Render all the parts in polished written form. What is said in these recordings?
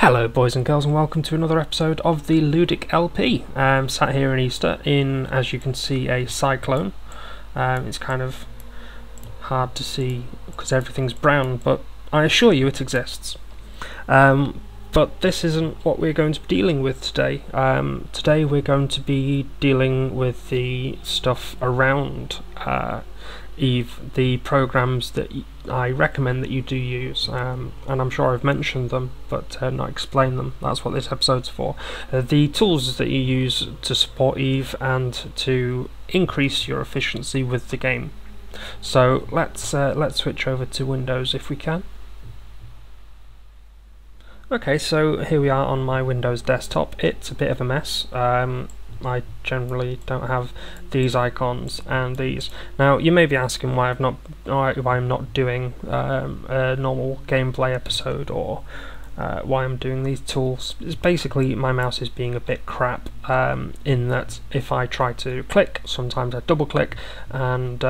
Hello boys and girls and welcome to another episode of the LudicLP. Sat here in Easter in, as you can see, a cyclone. It's kind of hard to see because everything's brown, but I assure you it exists. But this isn't what we're going to be dealing with today. Today we're going to be dealing with the stuff around Eve, the programs that I recommend that you do use, and I'm sure I've mentioned them but not explained them. That's what this episode's for. The tools that you use to support Eve and to increase your efficiency with the game. So let's switch over to Windows if we can. Okay, so here we are on my Windows desktop. It's a bit of a mess. I generally don't have these icons and these. Now you may be asking why I'm not doing a normal gameplay episode, or why I'm doing these tools. It's basically my mouse is being a bit crap, in that if I try to click, sometimes I double click, and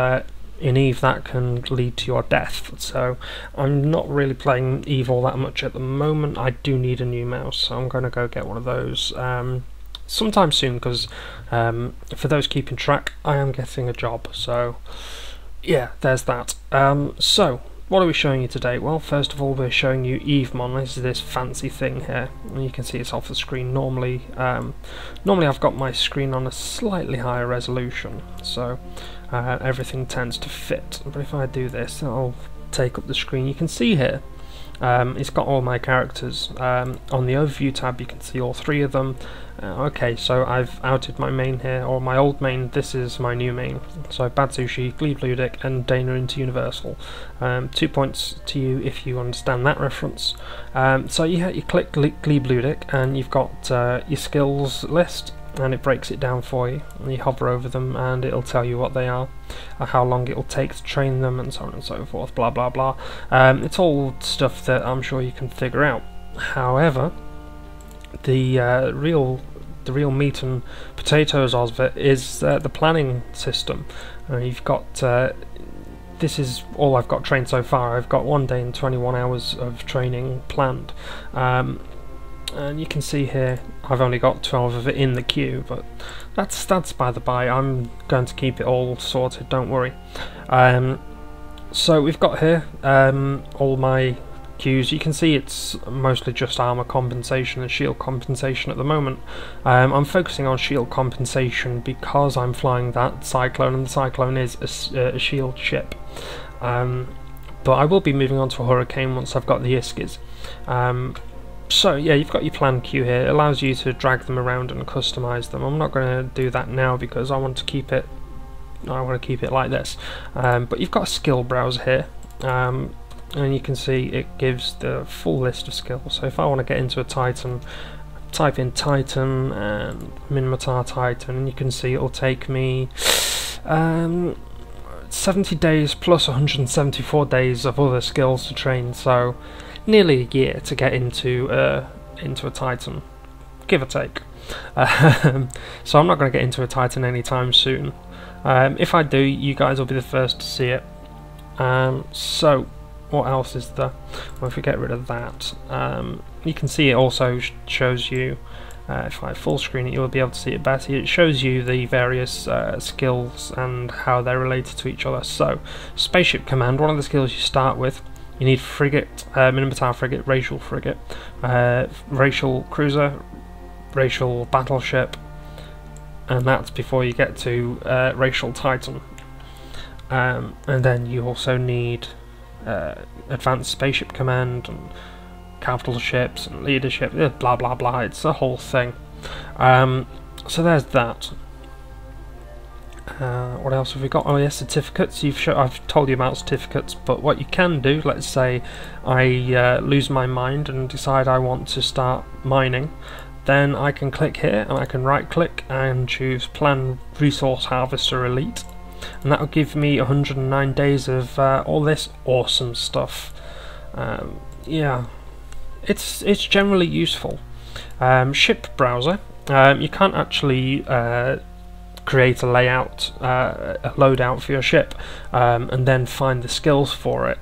in Eve that can lead to your death. So I'm not really playing Eve all that much at the moment. I do need a new mouse, so I'm going to go get one of those sometime soon, because for those keeping track, I am getting a job. So yeah, there's that. So what are we showing you today? Well, first of all, we're showing you EVEMon. This is this fancy thing here, and you can see it's off the screen. Normally I've got my screen on a slightly higher resolution, so everything tends to fit. But if I do this, I'll take up the screen. You can see here it's got all my characters. On the overview tab you can see all three of them. Okay, so I've outed my main here, or my old main. This is my new main. So Bad Sushi, Gleeb Ludic, and Dana into Universal. 2 points to you if you understand that reference. So you click Gleeb Ludic and you've got your skills list, and it breaks it down for you, and you hover over them and it'll tell you what they are, how long it will take to train them, and so on and so forth, blah blah blah. It's all stuff that I'm sure you can figure out. However, the real meat and potatoes of it is the planning system. You've got this is all I've got trained so far. I've got 1 day and 21 hours of training planned. And you can see here I've only got 12 of it in the queue, but that's by the by. I'm going to keep it all sorted, don't worry. So we've got here all my queues. You can see it's mostly just armor compensation and shield compensation at the moment. I'm focusing on shield compensation because I'm flying that Cyclone, and the Cyclone is a shield ship. But I will be moving on to a Hurricane once I've got the Iskis. So yeah, you've got your plan queue here. It allows you to drag them around and customize them. I'm not going to do that now because I want to keep it like this. But you've got a skill browser here, and you can see it gives the full list of skills. So if I want to get into a Titan, type in Titan and Minmatar Titan, and you can see it'll take me 70 days plus 174 days of other skills to train. So nearly a year to get into a Titan, give or take. So I'm not going to get into a Titan anytime soon. If I do, you guys will be the first to see it. So what else is there? Well, if we get rid of that, you can see it also shows you, if I full screen it, you'll be able to see it better. It shows you the various skills and how they're related to each other. So Spaceship Command, one of the skills you start with. You need frigate, Minmatar frigate, racial frigate, racial cruiser, racial battleship, and that's before you get to racial Titan. And then you also need advanced spaceship command and capital ships and leadership, blah blah blah. It's a whole thing. So there's that. What else have we got? Oh yeah, certificates. I've told you about certificates, but what you can do, let's say I lose my mind and decide I want to start mining, then I can click here and I can right click and choose Plan Resource Harvester Elite, and that will give me 109 days of all this awesome stuff. Yeah, it's generally useful. Ship browser, you can't actually create a layout, a loadout for your ship, and then find the skills for it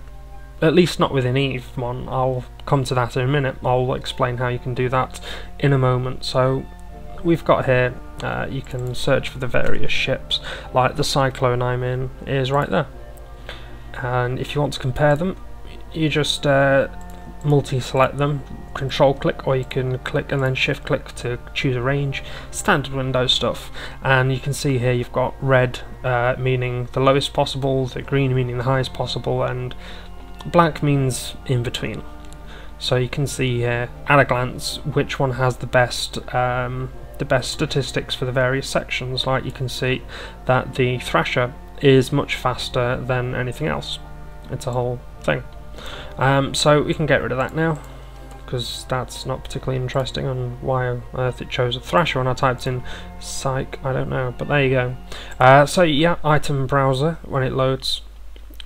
at least not within EVEMon. I'll come to that in a minute. I'll explain how you can do that in a moment. So we've got here, you can search for the various ships, like the Cyclone I'm in is right there. And if you want to compare them, you just multi-select them, control click, or you can click and then shift click to choose a range, standard Windows stuff. And you can see here you've got red meaning the lowest possible, the green meaning the highest possible, and black means in between. So you can see here at a glance which one has the best statistics for the various sections. Like you can see that the Thrasher is much faster than anything else. It's a whole thing. So we can get rid of that now, because that's not particularly interesting on why on earth it chose a Thrasher when I typed in psych, I don't know, but there you go. So yeah, item browser, when it loads,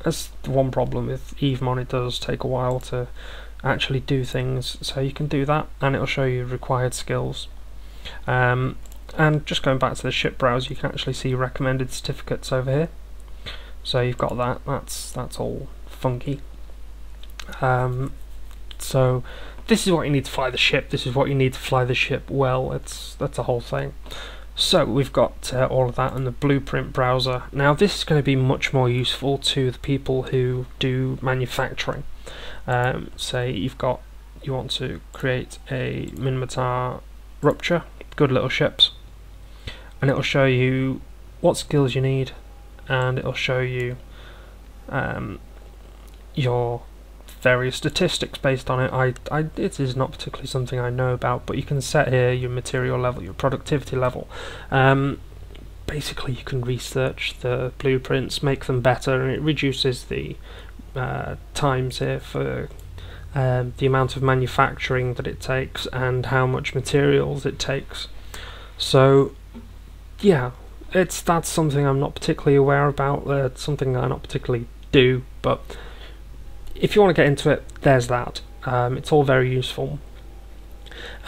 that's the one problem with EVEMon, it does take a while to actually do things, so you can do that and it'll show you required skills. And just going back to the ship browser, you can actually see recommended certificates over here. So you've got that, that's all funky. So this is what you need to fly the ship, this is what you need to fly the ship well, that's a whole thing. So we've got all of that in the blueprint browser. Now this is going to be much more useful to the people who do manufacturing. Say you want to create a Minotaur Rupture, good little ships, and it'll show you what skills you need, and it'll show you your various statistics based on it. It is not particularly something I know about, but you can set here your material level, your productivity level. Basically you can research the blueprints, make them better, and it reduces the times here for the amount of manufacturing that it takes and how much materials it takes. So yeah, that's something I'm not particularly aware about, something I not particularly do, but if you want to get into it, there's that. It's all very useful.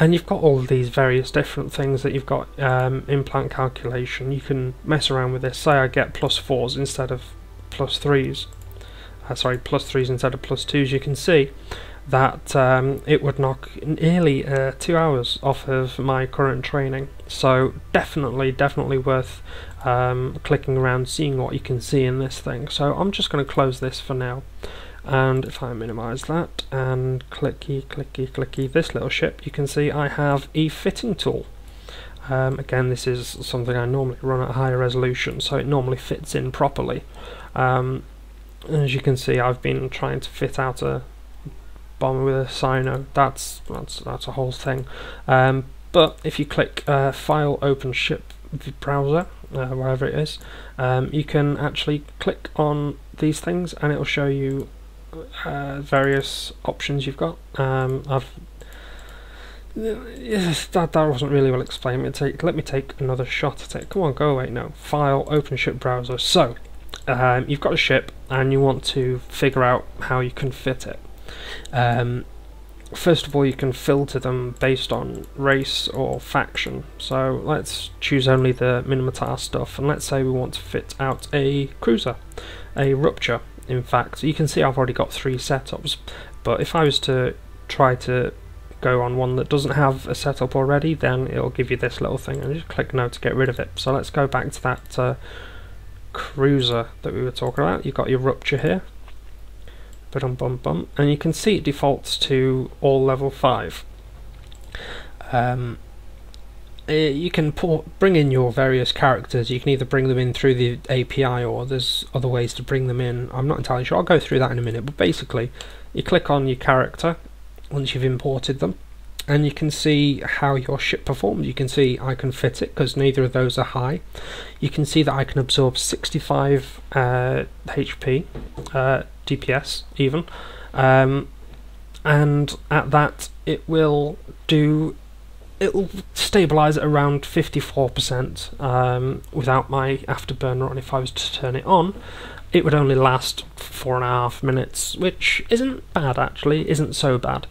And you've got all of these various different things that you've got. Implant calculation, you can mess around with this. Say I get +4s instead of +3s. Sorry, +3s instead of +2s. You can see that it would knock nearly 2 hours off of my current training. So definitely worth clicking around, seeing what you can see in this thing. So I'm just going to close this for now. And if I minimize that and clicky this little ship, you can see I have a fitting tool. Again, this is something I normally run at higher resolution, so it normally fits in properly. As you can see, I've been trying to fit out a bomber with a Sino. That's a whole thing. But if you click File, Open Ship Browser, wherever it is, you can actually click on these things and it'll show you various options you've got. That wasn't really well explained. Let me take another shot at it. Come on, go away. No. File, Open Ship Browser. So you've got a ship and you want to figure out how you can fit it. First of all, you can filter them based on race or faction. So let's choose only the Minotaur stuff, and let's say we want to fit out a cruiser, a Rupture. In fact, you can see I've already got 3 setups, but if I was to try to go on one that doesn't have a setup already, then it'll give you this little thing, and just click no to get rid of it. So let's go back to that cruiser that we were talking about. You've got your Rupture here, and you can see it defaults to all level 5. You can bring in your various characters. You can either bring them in through the API, or there's other ways to bring them in. I'm not entirely sure. I'll go through that in a minute, but basically you click on your character once you've imported them, and you can see how your ship performs. You can see I can fit it because neither of those are high. You can see that I can absorb 65 HP, DPS even, and at that it'll stabilize at around 54% without my afterburner on. If I was to turn it on, it would only last 4.5 minutes, which isn't bad actually, isn't so bad.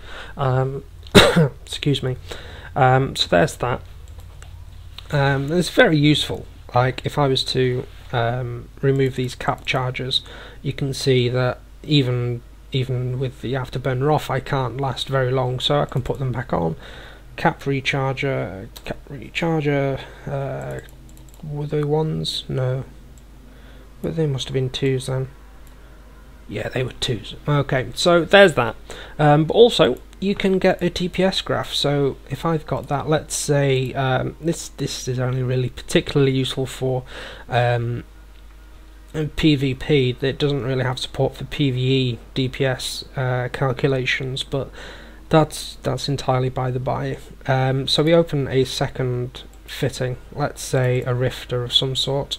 Excuse me. So there's that. It's very useful. Like if I was to remove these cap charges, you can see that even even with the afterburner off, I can't last very long, so I can put them back on. Cap recharger, were they ones? No. But they must have been twos then. Yeah, they were twos. Okay, so there's that. But also, you can get a DPS graph. So if I've got that, let's say this is only really particularly useful for PvP. That doesn't really have support for PvE DPS calculations, but that's entirely by the by. So we open a second fitting. Let's say a rifter of some sort.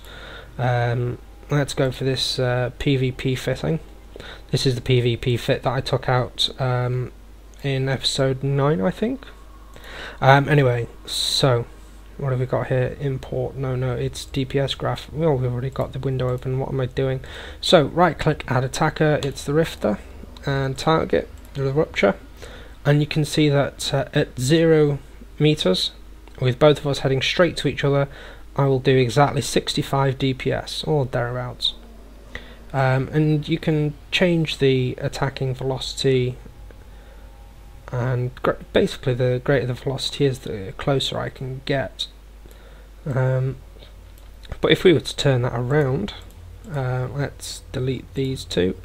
Let's go for this PvP fitting. This is the PvP fit that I took out in episode 9, I think. Anyway, so what have we got here? Import. No, it's DPS graph. Well, we've already got the window open. What am I doing? So right click, add attacker. It's the rifter, and target the rupture. And you can see that at 0 meters, with both of us heading straight to each other, I will do exactly 65 DPS, or thereabouts. And you can change the attacking velocity, and basically the greater the velocity is, the closer I can get. But if we were to turn that around, let's delete these two.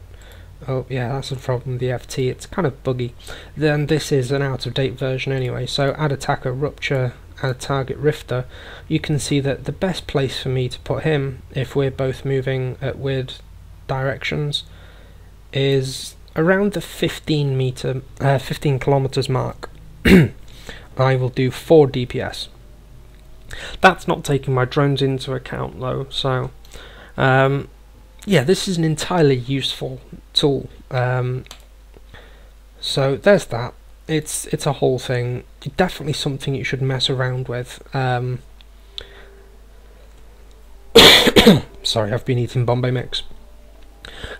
Oh yeah, that's the problem with the FT, it's kind of buggy. Then this is an out-of-date version anyway, so add attacker, rupture, add target, rifter. You can see that the best place for me to put him, if we're both moving at weird directions, is around the 15 kilometers mark. I will do 4 DPS. That's not taking my drones into account though, so yeah, this is an entirely useful tool. So there's that. It's a whole thing. Definitely something you should mess around with. Sorry, I've been eating Bombay mix.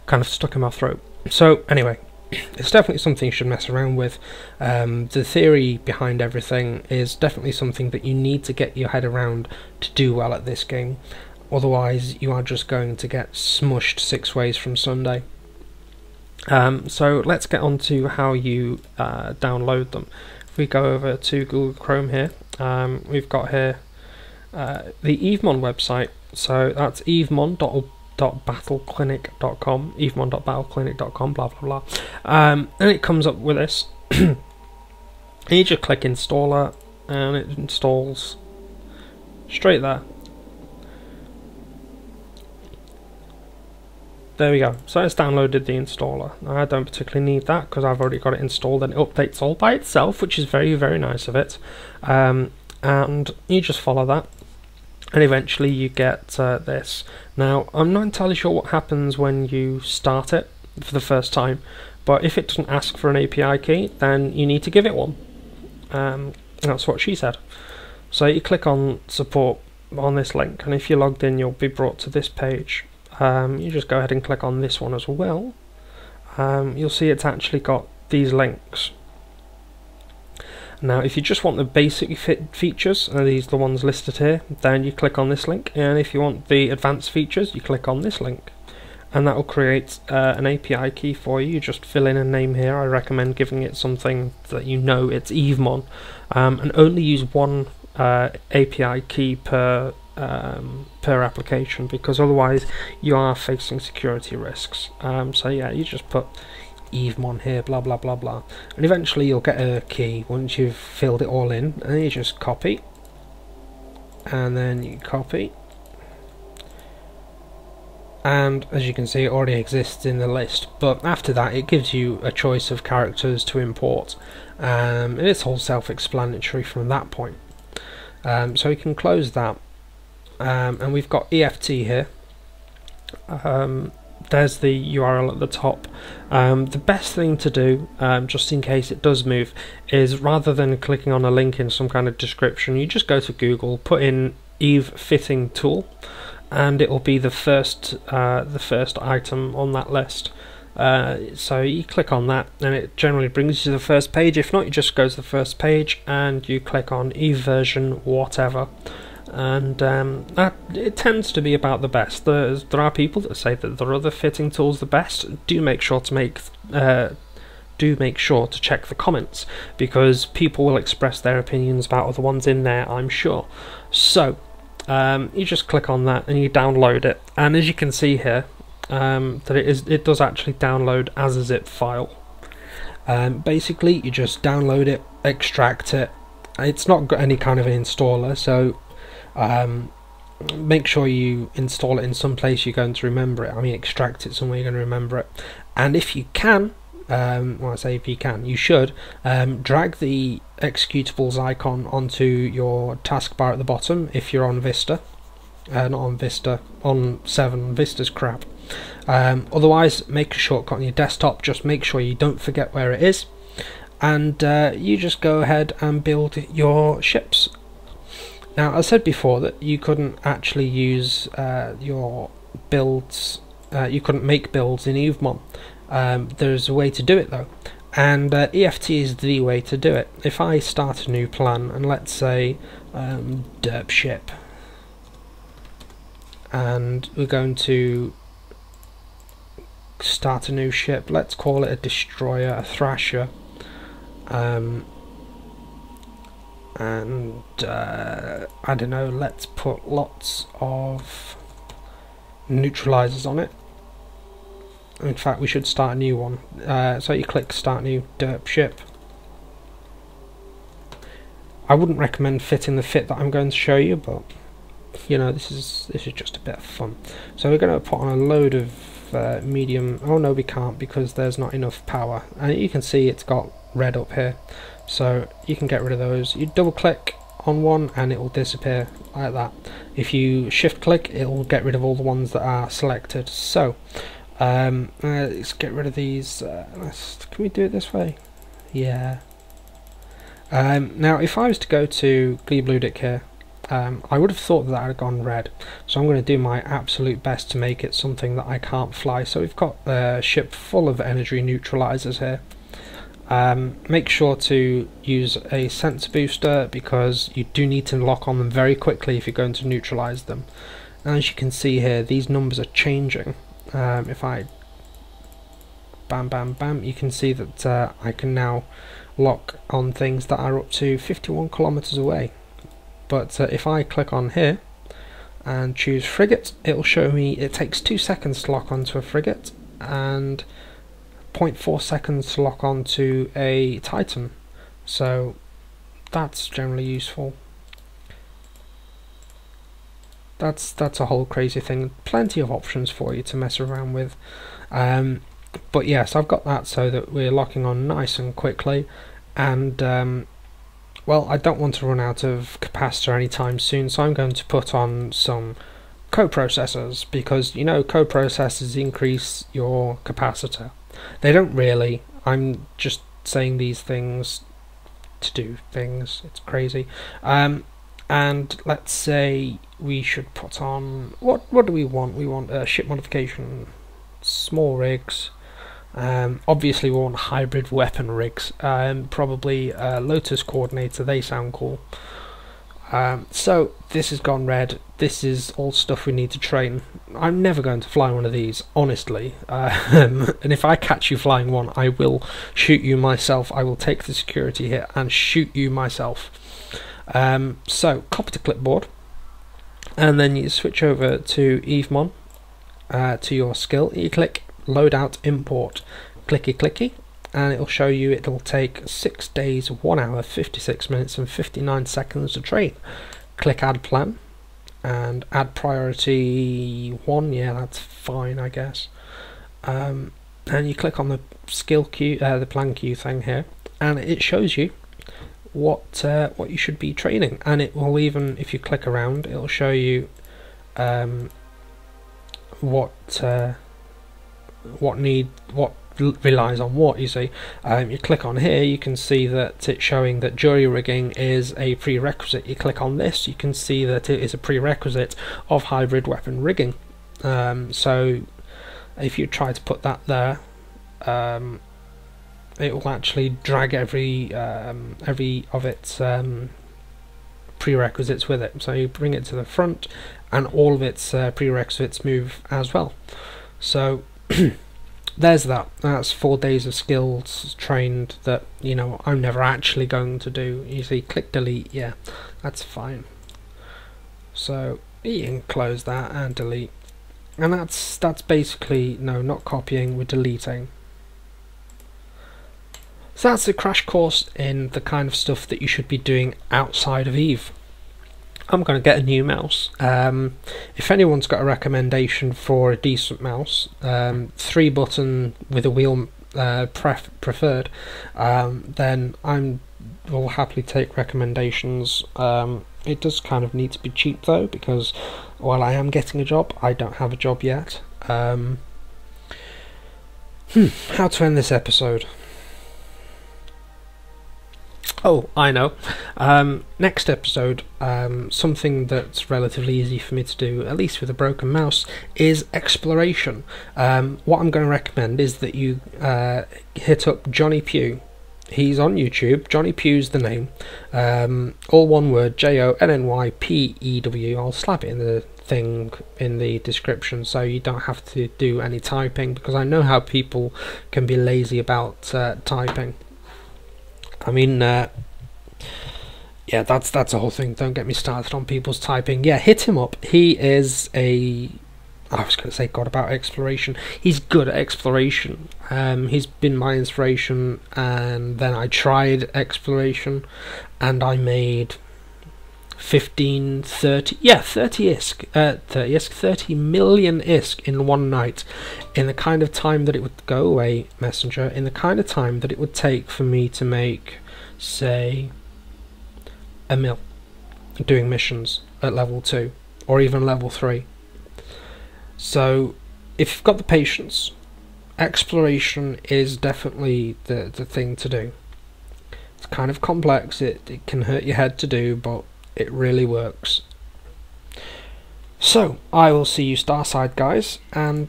Kind of stuck in my throat. So anyway, it's definitely something you should mess around with. The theory behind everything is definitely something that you need to get your head around to do well at this game. Otherwise, you are just going to get smushed 6 ways from Sunday. So let's get on to how you download them. If we go over to Google Chrome here, we've got here the EVEMon website. So that's EVEMon.battleclinic.com, EVEMon.battleclinic.com, blah blah blah. And it comes up with this. And you just click installer, and it installs straight there. There we go, so it's downloaded the installer. I don't particularly need that because I've already got it installed, and it updates all by itself, which is very, very nice of it. And you just follow that, and eventually you get this. Now, I'm not entirely sure what happens when you start it for the first time, but if it doesn't ask for an API key, then you need to give it one. That's what she said. So you click on support on this link, and if you're logged in, you'll be brought to this page. You just go ahead and click on this one as well. You'll see it's actually got these links. Now if you just want the basic features, and these are the ones listed here, then you click on this link, and if you want the advanced features, you click on this link, and that will create an API key for you. You just fill in a name here. I recommend giving it something that you know it's EVEMon, and only use one API key per application, because otherwise you are facing security risks. So yeah, you just put EVEMon here, blah blah blah blah, and eventually you'll get a key once you've filled it all in, and then you just copy, and then you copy, and as you can see it already exists in the list. But after that it gives you a choice of characters to import, and it's all self-explanatory from that point. So we can close that. And we've got EFT here. There's the URL at the top. The best thing to do, just in case it does move, is rather than clicking on a link in some kind of description, you just go to Google, put in Eve fitting tool, and it will be the first item on that list. So you click on that, and it generally brings you to the first page. If not, you just go to the first page and you click on Eve version whatever. and it tends to be about the best. There are people that say that there are other fitting tools the best. Do make sure to check the comments, because people will express their opinions about other ones in there, I'm sure. So you just click on that and you download it, and as you can see here, that it does actually download as a zip file. Basically you just download it, extract it. It's not got any kind of an installer, so make sure you install it in some place you're going to remember it. I mean, extract it somewhere you're going to remember it. And if you can, well, I say if you can, you should drag the executables icon onto your taskbar at the bottom if you're on Vista. Not on Vista, on 7. Vista's crap. Otherwise, make a shortcut on your desktop. Just make sure you don't forget where it is, and you just go ahead and build your ships. Now, I said before that you couldn't actually use your builds, you couldn't make builds in EVEMon. There's a way to do it though, and EFT is the way to do it. If I start a new plan, and let's say derp ship, and we're going to start a new ship, let's call it a destroyer, a thrasher, and I don't know, let's put lots of neutralizers on it. In fact, we should start a new one. So you click start new derp ship. I wouldn't recommend fitting the fit that I'm going to show you, but you know, this is just a bit of fun. So we're going to put on a load of medium. Oh no, we can't, because there's not enough power, and you can see it's got red up here, so you can get rid of those. You double click on one and it will disappear like that. If you shift click, it will get rid of all the ones that are selected. So let's get rid of these. Can we do it this way? Yeah. Now if I was to go to Gleeb Ludic here, I would have thought that had gone red, so I'm going to do my absolute best to make it something that I can't fly. So we've got a ship full of energy neutralizers here. Make sure to use a sensor booster, because you do need to lock on them very quickly if you're going to neutralize them. And as you can see here, these numbers are changing. If I bam bam bam, you can see that I can now lock on things that are up to 51 kilometers away. But if I click on here and choose frigate, it will show me it takes 2 seconds to lock onto a frigate and 0.4 seconds to lock onto a Titan. So that's generally useful. That's a whole crazy thing. Plenty of options for you to mess around with. But yes, I've got that so that we're locking on nice and quickly, and well, I don't want to run out of capacitor anytime soon, so I'm going to put on some coprocessors, because you know coprocessors increase your capacitor. They don't really. I'm just saying these things to do things. It's crazy. And let's say we should put on, what do we want? We want a ship modification, small rigs. Obviously we want hybrid weapon rigs, probably Lotus Coordinator, they sound cool. So this has gone red. This is all stuff we need to train. I'm never going to fly one of these, honestly, and if I catch you flying one, I will shoot you myself. I will take the security hit and shoot you myself. So copy to clipboard, and then you switch over to EVEMon, to your skill. You click loadout import, clicky clicky, and it'll show you it'll take 6 days, 1 hour, 56 minutes and 59 seconds to train. Click add plan and add priority 1. Yeah, that's fine, I guess. And you click on the skill queue, the plan queue thing here, and it shows you what you should be training, and it will even, if you click around, it'll show you what relies on what, you see. You click on here, you can see that it's showing that jury rigging is a prerequisite. You click on this, you can see that it is a prerequisite of hybrid weapon rigging. So if you try to put that there, it will actually drag every of its prerequisites with it. So you bring it to the front, and all of its prerequisites move as well. So there's that. That's 4 days of skills trained that, you know, I'm never actually going to do. You see, click delete, yeah, that's fine. So you can close that and delete. And that's basically, no, not copying, we're deleting. So that's a crash course in the kind of stuff that you should be doing outside of Eve. I'm going to get a new mouse. If anyone's got a recommendation for a decent mouse, 3-button with a wheel preferred, then I will happily take recommendations. It does kind of need to be cheap though, because while I am getting a job, I don't have a job yet. How to end this episode? Oh, I know. Next episode, something that's relatively easy for me to do, at least with a broken mouse, is exploration. What I'm going to recommend is that you hit up Johnny Pugh. He's on YouTube. Johnny Pugh's the name. All one word, JONNYPEW. I'll slap it in the thing in the description so you don't have to do any typing, because I know how people can be lazy about typing. I mean, yeah, that's a whole thing. Don't get me started on people's typing. Yeah, hit him up. He is I was going to say God about exploration. He's good at exploration. He's been my inspiration, and then I tried exploration, and I made 30 million ISK in one night, in the kind of time that it would go away, Messenger, in the kind of time that it would take for me to make, say, 1 mil doing missions at level 2 or even level 3. So if you've got the patience, exploration is definitely the thing to do. It's kind of complex, it can hurt your head to do, but it really works. So I will see you Starside, guys, and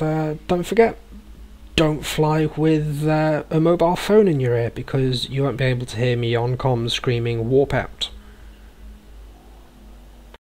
don't forget, don't fly with a mobile phone in your ear, because you won't be able to hear me on comms screaming warp out.